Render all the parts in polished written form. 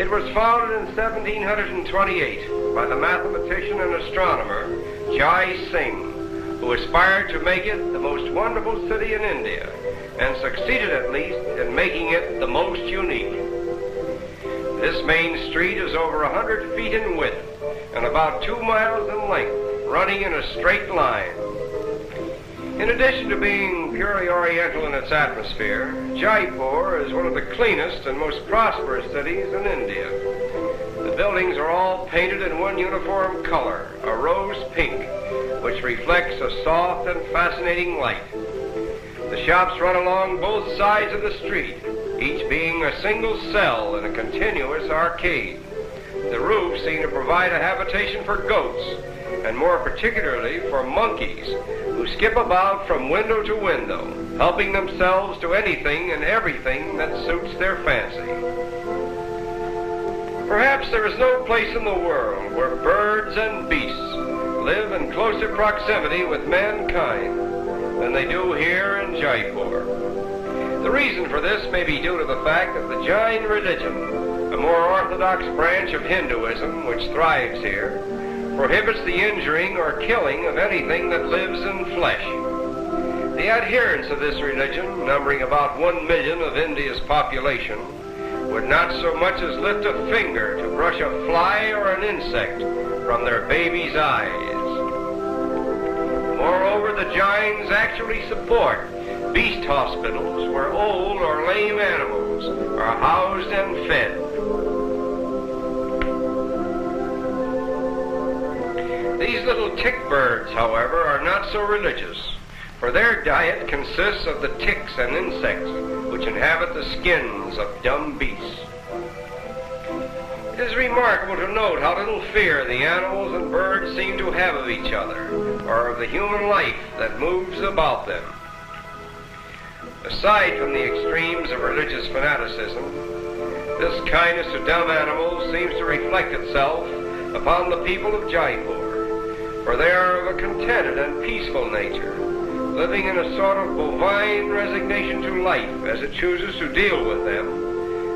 It was founded in 1728 by the mathematician and astronomer Jai Singh, who aspired to make it the most wonderful city in India, and succeeded at least in making it the most unique. This main street is over 100 feet in width and about 2 miles in length, running in a straight line. In addition to being purely oriental in its atmosphere, Jaipur is one of the cleanest and most prosperous cities in India. The buildings are all painted in one uniform color, a rose pink, which reflects a soft and fascinating light. The shops run along both sides of the street, each being a single cell in a continuous arcade. The roofs seem to provide a habitation for goats, and more particularly for monkeys, who skip about from window to window, helping themselves to anything and everything that suits their fancy. Perhaps there is no place in the world where birds and beasts live in closer proximity with mankind than they do here in Jaipur. The reason for this may be due to the fact that the Jain religion, a more orthodox branch of Hinduism which thrives here, prohibits the injuring or killing of anything that lives in flesh. The adherents of this religion, numbering about 1 million of India's population, would not so much as lift a finger to brush a fly or an insect from their baby's eyes. Moreover, the Jains actually support beast hospitals where old or lame animals are housed and fed. These little tick birds, however, are not so religious, for their diet consists of the ticks and insects which inhabit the skins of dumb beasts. It is remarkable to note how little fear the animals and birds seem to have of each other, or of the human life that moves about them. Aside from the extremes of religious fanaticism, this kindness to dumb animals seems to reflect itself upon the people of Jaipur, for they are of a contented and peaceful nature, living in a sort of bovine resignation to life as it chooses to deal with them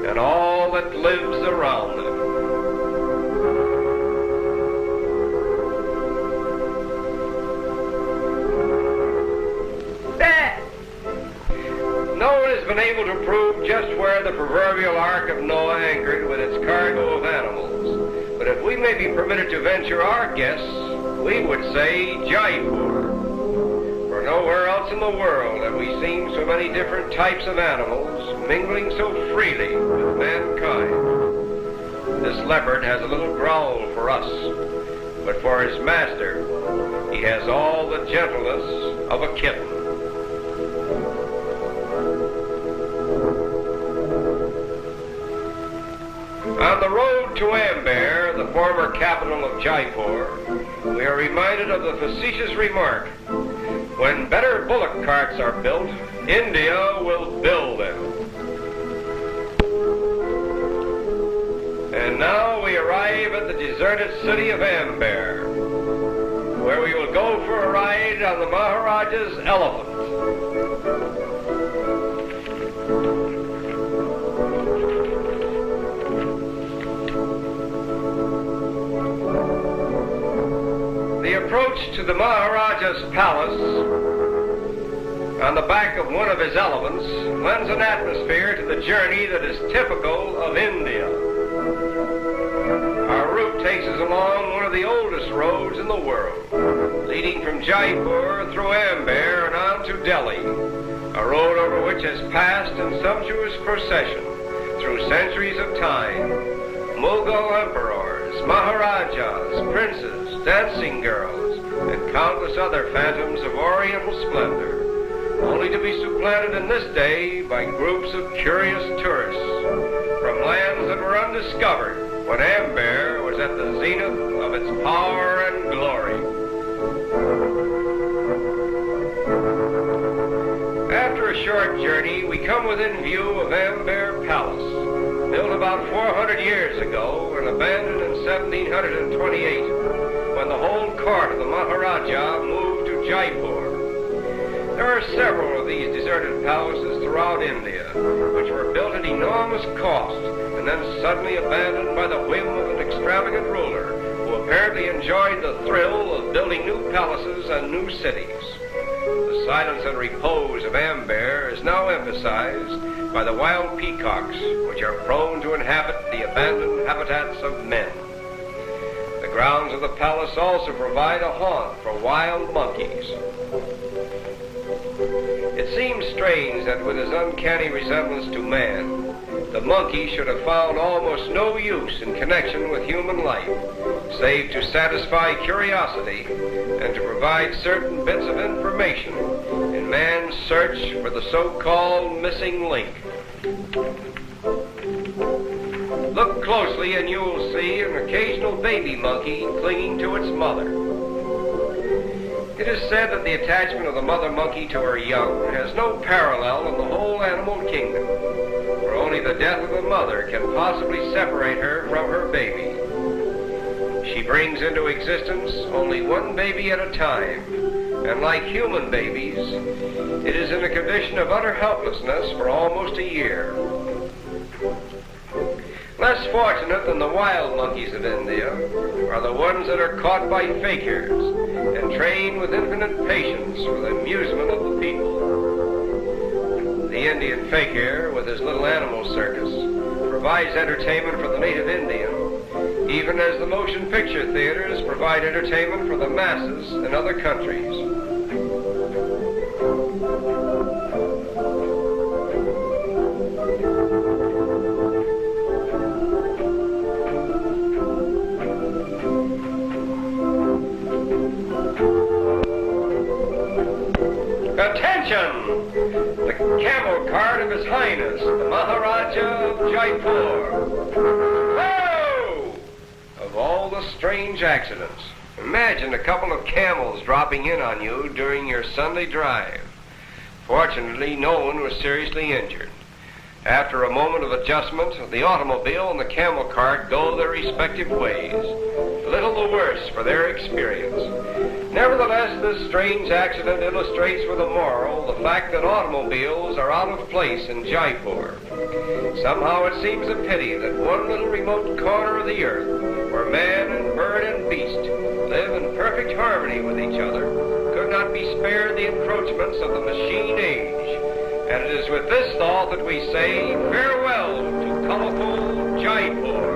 and all that lives around them. No one has been able to prove just where the proverbial Ark of Noah anchored with its cargo of animals, but if we may be permitted to venture our guess, we would say Jaipur. For nowhere else in the world have we seen so many different types of animals mingling so freely with mankind. This leopard has a little growl for us, but for his master, he has all the gentleness of a kitten. On the road to Amber, the former capital of Jaipur, we are reminded of the facetious remark, "When better bullock carts are built, India will build them." And now we arrive at the deserted city of Amber, where we will go for a ride on the Maharaja's elephant. The approach to the Maharaja's palace on the back of one of his elephants lends an atmosphere to the journey that is typical of India. Our route takes us along one of the oldest roads in the world, leading from Jaipur through Amber and on to Delhi, a road over which has passed in sumptuous procession through centuries of time Mughal emperors, Maharajas, princes, dancing girls, and countless other phantoms of Oriental splendor, only to be supplanted in this day by groups of curious tourists from lands that were undiscovered when Amber was at the zenith of its power and glory. After a short journey, we come within view of Amber Palace, built about 400 years ago and abandoned in 1728, when the whole court of the Maharaja moved to Jaipur. There are several of these deserted palaces throughout India, which were built at enormous cost and and then suddenly abandoned by the whim of an extravagant ruler who apparently enjoyed the thrill of building new palaces and new cities. The silence and repose of Amber is now emphasized by the wild peacocks, which are prone to inhabit the abandoned habitats of men. The grounds of the palace also provide a haunt for wild monkeys. It seems strange that with his uncanny resemblance to man, the monkey should have found almost no use in connection with human life, save to satisfy curiosity and to provide certain bits of information in man's search for the so-called missing link. Look closely and you will see an occasional baby monkey clinging to its mother. It is said that the attachment of the mother monkey to her young has no parallel in the whole animal kingdom, for only the death of the mother can possibly separate her from her baby. She brings into existence only one baby at a time, and like human babies, it is in a condition of utter helplessness for almost a year. Less fortunate than the wild monkeys of India are the ones that are caught by fakirs and trained with infinite patience for the amusement of the people. The Indian fakir, with his little animal circus, provides entertainment for the native Indian, even as the motion picture theaters provide entertainment for the masses in other countries. Attention! The camel cart of His Highness, the Maharaja of Jaipur. Whoa! Of all the strange accidents, imagine a couple of camels dropping in on you during your Sunday drive. Fortunately, no one was seriously injured. After a moment of adjustment, the automobile and the camel cart go their respective ways, little the worse for their experience. Nevertheless, this strange accident illustrates with a moral the fact that automobiles are out of place in Jaipur. Somehow it seems a pity that one little remote corner of the earth, where man and bird and beast live in perfect harmony with each other, could not be spared the encroachments of the machine age. And it is with this thought that we say farewell to colorful Jaipur.